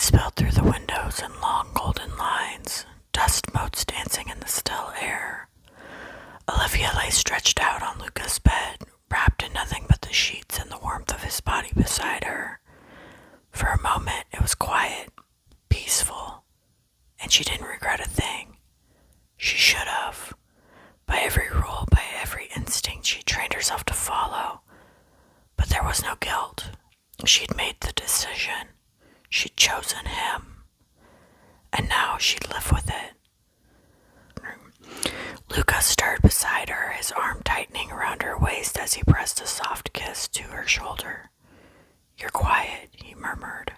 spilled through the windows in long golden lines, dust motes dancing in the still air. Olivia lay stretched out on Luca's bed, wrapped in nothing but the sheets and the warmth of his body beside her. For a moment, it was quiet, peaceful, and she didn't regret a thing. She should have. By every rule, by every instinct she trained herself to follow. But there was no guilt. She'd made the decision. She'd chosen him. And now she'd live with it. Luca stirred beside her, his arm tightening around her waist as he pressed a soft kiss to her shoulder. "You're quiet," he murmured.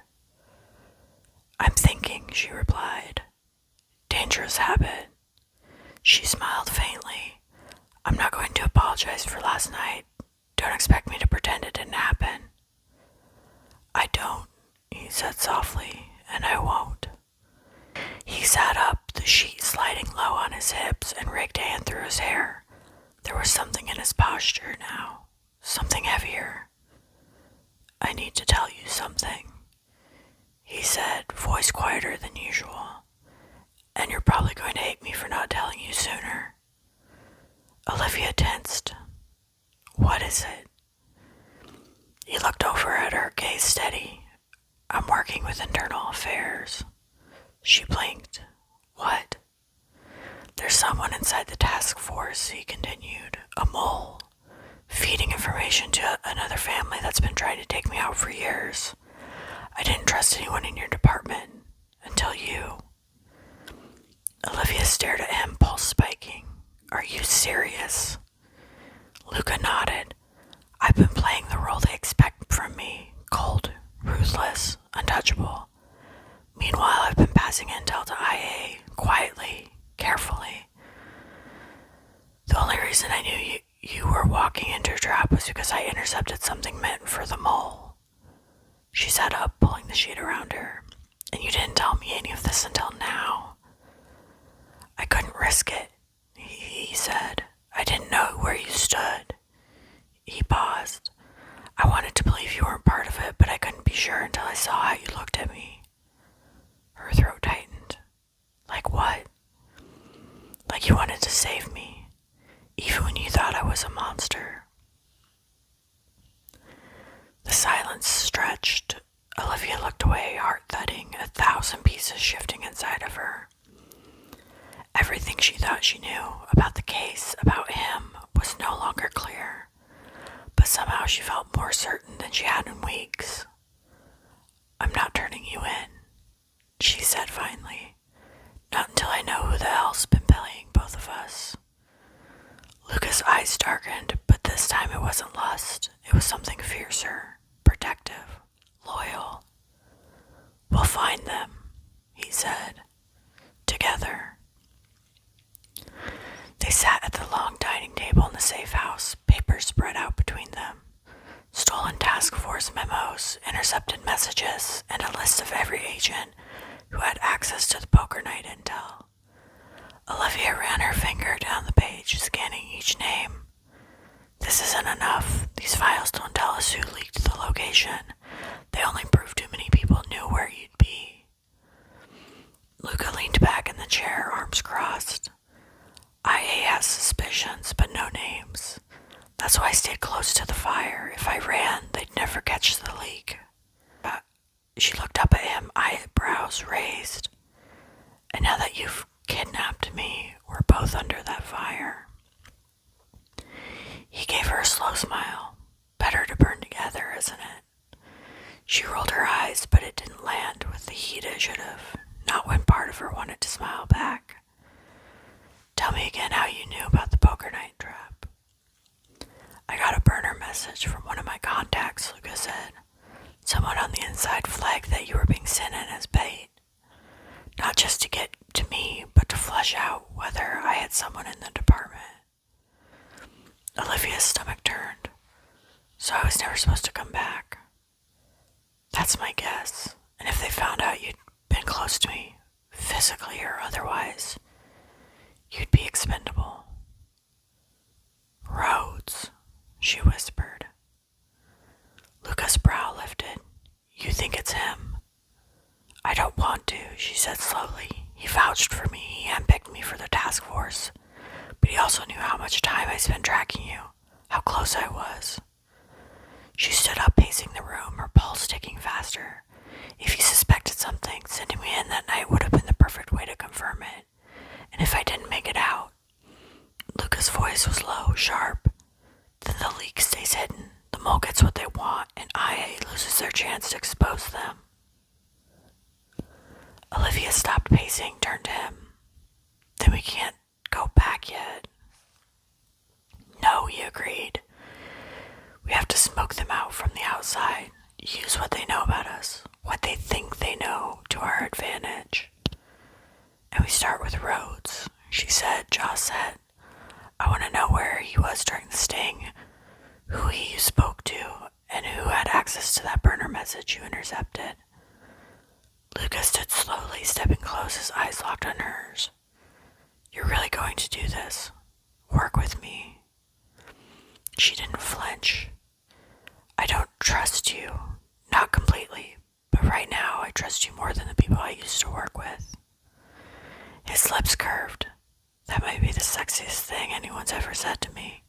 "I'm thinking," she replied. "Dangerous habit." She smiled faintly. "I'm not going to apologize for last night. Don't expect me to pretend it didn't happen." "I don't," he said softly, "and I won't." He sat up, the sheet sliding low on his hips, and raked a hand through his hair. There was something in his posture now, something heavier. "I need to tell you something," he said, voice quieter than usual. "And you're probably going to hate me for not telling you sooner." Olivia tensed. "What is it?" He looked over at her, gaze steady. "I'm working with internal affairs." She blinked. "What?" "There's someone inside the task force," he continued. "A mole. Feeding information to another family that's been trying to take me out for years. I didn't trust anyone in your department until you." Olivia stared at him, pulse spiking. "Are you serious?" Luca nodded. "I've been playing the role they expect from me. Cold, ruthless, untouchable. Meanwhile, I've been passing intel to IA, quietly, carefully. The only reason I knew you were walking into a trap was because I intercepted something meant for the mole." She sat up, pulling the sheet around her. "And you didn't tell me any of this until now." "I couldn't risk it," he said. "I didn't know where you stood." He paused. "I wanted to believe you weren't part of it, but I couldn't be sure until I saw how you looked at me." Her throat tightened. "Like what?" "Like you wanted to save me, even when you thought I was a monster." The silence stretched. Olivia looked away, heart thudding, 1,000 pieces shifting inside of her. Everything she thought she knew about the case, about him, was no longer clear. But somehow she felt more certain than she had in weeks. "I'm not turning you in," she said finally. "Not until I know who the hell's been playing both of us." Luca's eyes darkened, but this time it wasn't lust. It was something fiercer, protective, loyal. "We'll find them," he said. "Together." They sat at the long dining table in the safe house, papers spread out between them. Stolen task force memos, intercepted messages, and a list of every agent who had access to the poker night intel. Olivia ran her finger down the page, scanning each name. "This isn't enough. These files don't tell us who leaked the location. They only prove too many people knew where you'd be." Luca leaned back in the chair, arms crossed. "IA has suspicions, but no names. That's why I stayed close to the fire. If I ran, they'd never catch the leak." She looked up at him, eyebrows raised. "And now that you've kidnapped me, we're both under that fire." He gave her a slow smile. "Better to burn together, isn't it?" She rolled her eyes, but it didn't land with the heat it should have, not when part of her wanted to smile back. "Tell me again how you knew about the poker night trap." "I got a burner message from one of my contacts," Luca said. "Someone on the inside flagged that you were being sent in as bait. Not just to get to me, but to flesh out whether I had someone in the department." Olivia's stomach turned. "So I was never supposed to come back." "That's my guess. And if they found out you'd been close to me, physically or otherwise, you'd be expendable." "Rhodes," she whispered. Luca's brow lifted. "You think it's him?" "I don't she said slowly. He vouched for me. He handpicked me for the task force. But he also knew how much time I spent tracking you, how close I was. She stood up, pacing the room, her pulse ticking faster. If he suspected something, sending me in that night would have been the perfect way to confirm it. And if I didn't make it out, Luca's voice was low, sharp. Then the leak stays hidden. The mole gets what they want, and IA loses their chance to expose them. Olivia stopped pacing, turned to him. Then we can't go back yet. No, he agreed. We have to smoke them out from the outside. Use what they know about us, what they think they know, to our advantage. And we start with Rhodes, she said, jaw set. I want to know where he was during the sting, who he spoke to, and who had access to that burner message you intercepted. Luca stood slowly, stepping close, his eyes locked on hers. You're really going to do this? Work with me? She didn't flinch. I don't trust you. Not completely, but right now I trust you more than the people I used to work with. His lips curved. That might be the sexiest thing anyone's ever said to me.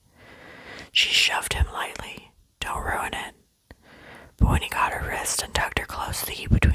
She shoved him lightly. Don't ruin it. But when he got her wrist and tugged her close, the heat between